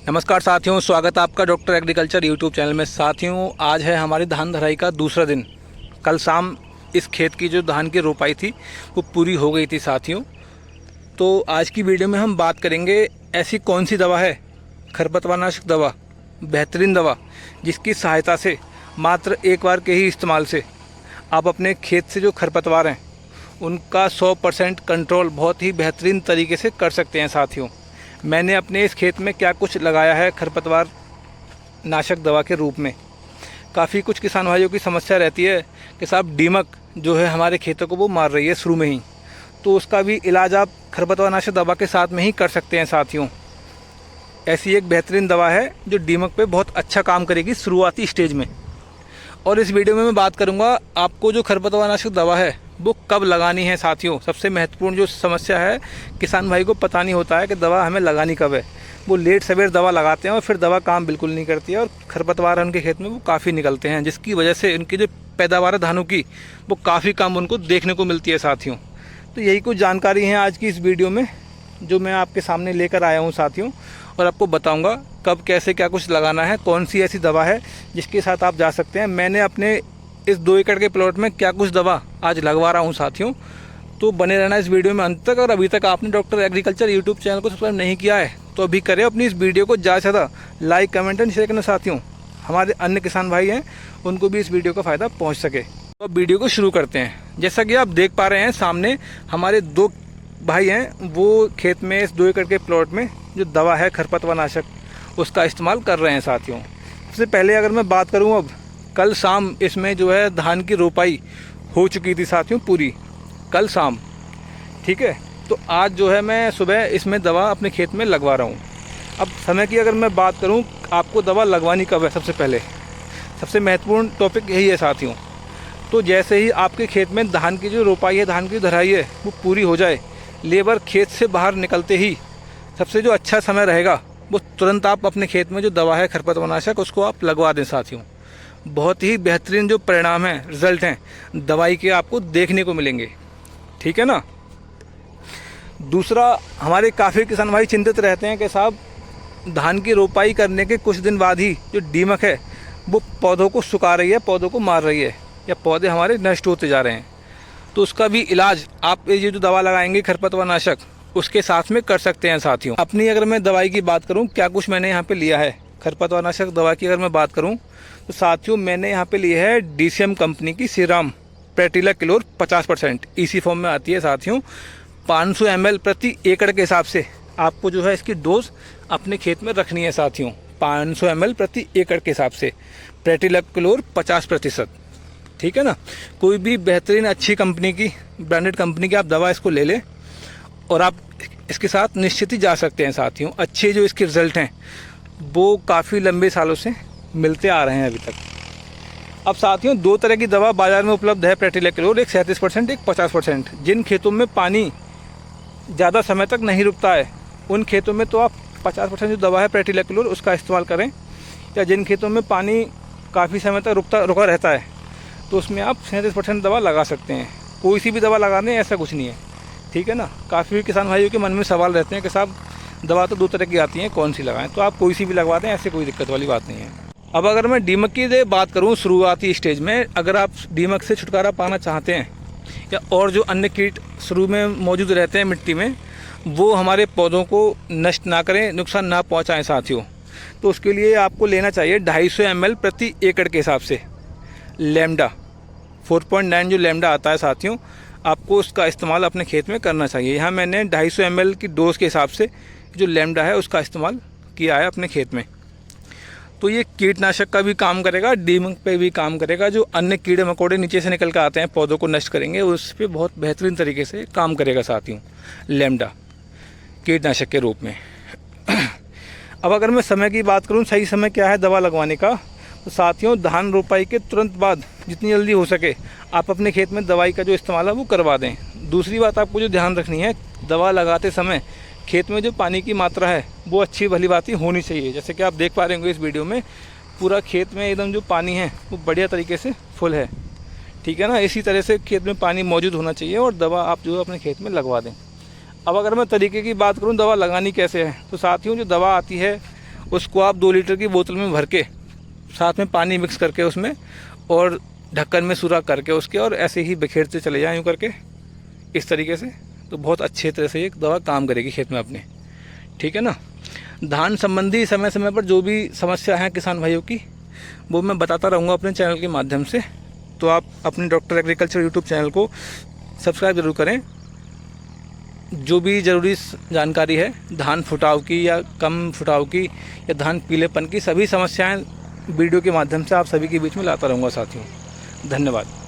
नमस्कार साथियों, स्वागत है आपका डॉक्टर एग्रीकल्चर यूट्यूब चैनल में। साथियों, आज है हमारी धान धराई का दूसरा दिन। कल शाम इस खेत की जो धान की रोपाई थी वो पूरी हो गई थी साथियों। तो आज की वीडियो में हम बात करेंगे ऐसी कौन सी दवा है, खरपतवारनाशक दवा, बेहतरीन दवा, जिसकी सहायता से मात्र एक बार के ही इस्तेमाल से आप अपने खेत से जो खरपतवार हैं उनका 100% कंट्रोल बहुत ही बेहतरीन तरीके से कर सकते हैं। साथियों, मैंने अपने इस खेत में क्या कुछ लगाया है खरपतवार नाशक दवा के रूप में। काफ़ी कुछ किसान भाइयों की समस्या रहती है कि साहब दीमक जो है हमारे खेतों को वो मार रही है शुरू में ही, तो उसका भी इलाज आप खरपतवार नाशक दवा के साथ में ही कर सकते हैं। साथियों, ऐसी एक बेहतरीन दवा है जो दीमक पे बहुत अच्छा काम करेगी शुरुआती स्टेज में। और इस वीडियो में मैं बात करूंगा आपको जो खरपतवार नाशक दवा है वो कब लगानी है। साथियों, सबसे महत्वपूर्ण जो समस्या है, किसान भाई को पता नहीं होता है कि दवा हमें लगानी कब है। वो लेट सवेर दवा लगाते हैं और फिर दवा काम बिल्कुल नहीं करती है और खरपतवार उनके खेत में वो काफ़ी निकलते हैं, जिसकी वजह से उनकी जो पैदावार है धानों की वो काफ़ी कम उनको देखने को मिलती है। साथियों, तो यही कुछ जानकारी है आज की इस वीडियो में जो मैं आपके सामने लेकर आया हूँ साथियों, और आपको बताऊँगा कब कैसे क्या कुछ लगाना है, कौन सी ऐसी दवा है जिसके साथ आप जा सकते हैं। मैंने अपने इस 2 एकड़ के प्लॉट में क्या कुछ दवा आज लगवा रहा हूं साथियों, तो बने रहना इस वीडियो में अंत तक। और अभी तक आपने डॉक्टर एग्रीकल्चर यूट्यूब चैनल को सब्सक्राइब नहीं किया है तो अभी करें। अपनी इस वीडियो को ज़्यादा से ज़्यादा लाइक, कमेंट एंड शेयर करना साथियों, हमारे अन्य किसान भाई हैं उनको भी इस वीडियो का फ़ायदा पहुँच सके। तो अब वीडियो को शुरू करते हैं। जैसा कि आप देख पा रहे हैं सामने हमारे 2 भाई हैं, वो खेत में इस 2 एकड़ के प्लॉट में जो दवा है खरपतवार नाशक उसका इस्तेमाल कर रहे हैं। साथियों, सबसे पहले अगर मैं बात करूं, अब कल शाम इसमें जो है धान की रोपाई हो चुकी थी साथियों पूरी, कल शाम, ठीक है। तो आज जो है मैं सुबह इसमें दवा अपने खेत में लगवा रहा हूं। अब समय की अगर मैं बात करूं, आपको दवा लगवानी कब है, सबसे पहले सबसे महत्वपूर्ण टॉपिक यही है साथियों। तो जैसे ही आपके खेत में धान की जो रोपाई है, धान की धराई है, वो पूरी हो जाए, लेबर खेत से बाहर निकलते ही सबसे जो अच्छा समय रहेगा वो तुरंत आप अपने खेत में जो दवा है खरपतवार नाशक उसको आप लगवा दें। साथियों, बहुत ही बेहतरीन जो परिणाम हैं, रिजल्ट हैं दवाई के आपको देखने को मिलेंगे, ठीक है ना। दूसरा, हमारे काफ़ी किसान भाई चिंतित रहते हैं कि साहब धान की रोपाई करने के कुछ दिन बाद ही जो दीमक है वो पौधों को सुखा रही है, पौधों को मार रही है, या पौधे हमारे नष्ट होते जा रहे हैं। तो उसका भी इलाज आप ये जो दवा लगाएंगे खरपतवार नाशक उसके साथ में कर सकते हैं। साथियों, अपनी अगर मैं दवाई की बात करूं, क्या कुछ मैंने यहाँ पे लिया है खरपतवार नाशक दवा की अगर मैं बात करूं, तो साथियों मैंने यहाँ पे लिया है DCM कंपनी की सीराम प्रेटिलाक्लोर 50% इसी फॉर्म में आती है। साथियों, 500 ml प्रति एकड़ के हिसाब से आपको जो है इसकी डोज अपने खेत में रखनी है। साथियों, 500 ml प्रति एकड़ के हिसाब से प्रेटिलाक्लोर 50%, ठीक है ना। कोई भी बेहतरीन अच्छी कंपनी की, ब्रांडेड कंपनी की आप दवा इसको ले लें और आप इसके साथ निश्चित ही जा सकते हैं। साथियों, अच्छे जो इसके रिज़ल्ट हैं वो काफ़ी लंबे सालों से मिलते आ रहे हैं अभी तक। अब साथियों, 2 तरह की दवा बाज़ार में उपलब्ध है प्रेटिलाक्लोर, एक 37%, एक 50%। जिन खेतों में पानी ज़्यादा समय तक नहीं रुकता है उन खेतों में तो आप 50% जो दवा है प्रेटिलाक्लोर उसका इस्तेमाल करें, या जिन खेतों में पानी काफ़ी समय तक रुका रहता है तो उसमें आप 37% दवा लगा सकते हैं। कोई सी भी दवा लगा दें, ऐसा कुछ नहीं है, ठीक है ना। काफ़ी किसान भाइयों के मन में सवाल रहते हैं कि साहब दवा तो 2 तरह की आती हैं, कौन सी लगाएं, तो आप कोई सी भी लगवा दें, ऐसे कोई दिक्कत वाली बात नहीं है। अब अगर मैं दीमक की बात करूं शुरुआती स्टेज में, अगर आप दीमक से छुटकारा पाना चाहते हैं या और जो अन्य कीट शुरू में मौजूद रहते हैं मिट्टी में वो हमारे पौधों को नष्ट ना करें, नुकसान ना पहुँचाएँ साथियों, तो उसके लिए आपको लेना चाहिए 250 ml प्रति एकड़ के हिसाब से लैम्डा 4.9 जो लैम्डा आता है साथियों, आपको उसका इस्तेमाल अपने खेत में करना चाहिए। यहाँ मैंने 250 ml की डोज के हिसाब से जो लैम्डा है उसका इस्तेमाल किया है अपने खेत में। तो ये कीटनाशक का भी काम करेगा, दीमक पे भी काम करेगा, जो अन्य कीड़े मकोड़े नीचे से निकल कर आते हैं पौधों को नष्ट करेंगे उस पर बहुत बेहतरीन तरीके से काम करेगा साथियों लैम्डा कीटनाशक के रूप में। अब अगर मैं समय की बात करूँ, सही समय क्या है दवा लगवाने का, तो साथियों धान रोपाई के तुरंत बाद जितनी जल्दी हो सके आप अपने खेत में दवाई का जो इस्तेमाल है वो करवा दें। दूसरी बात आपको जो ध्यान रखनी है, दवा लगाते समय खेत में जो पानी की मात्रा है वो अच्छी भली बात ही होनी चाहिए। जैसे कि आप देख पा रहे होंगे इस वीडियो में पूरा खेत में एकदम जो पानी है वो बढ़िया तरीके से फुल है, ठीक है ना। इसी तरह से खेत में पानी मौजूद होना चाहिए और दवा आप जो अपने खेत में लगवा दें। अब अगर मैं तरीके की बात करूं दवा लगानी कैसे है, तो साथियों जो दवा आती है उसको आप 2 लीटर की बोतल में भर के साथ में पानी मिक्स करके उसमें और ढक्कन में सुराख करके उसके और ऐसे ही बिखेरते चले जाएं यूँ करके इस तरीके से, तो बहुत अच्छे तरह से ये दवा काम करेगी खेत में अपने। ठीक है ना। धान संबंधी समय समय पर जो भी समस्या है किसान भाइयों की वो मैं बताता रहूँगा अपने चैनल के माध्यम से। तो आप अपने डॉक्टर एग्रीकल्चर यूट्यूब चैनल को सब्सक्राइब ज़रूर करें। जो भी ज़रूरी जानकारी है धान फुटाव की या कम फुटाव की या धान पीलेपन की, सभी समस्याएं वीडियो के माध्यम से आप सभी के बीच में लाता रहूँगा साथियों। धन्यवाद।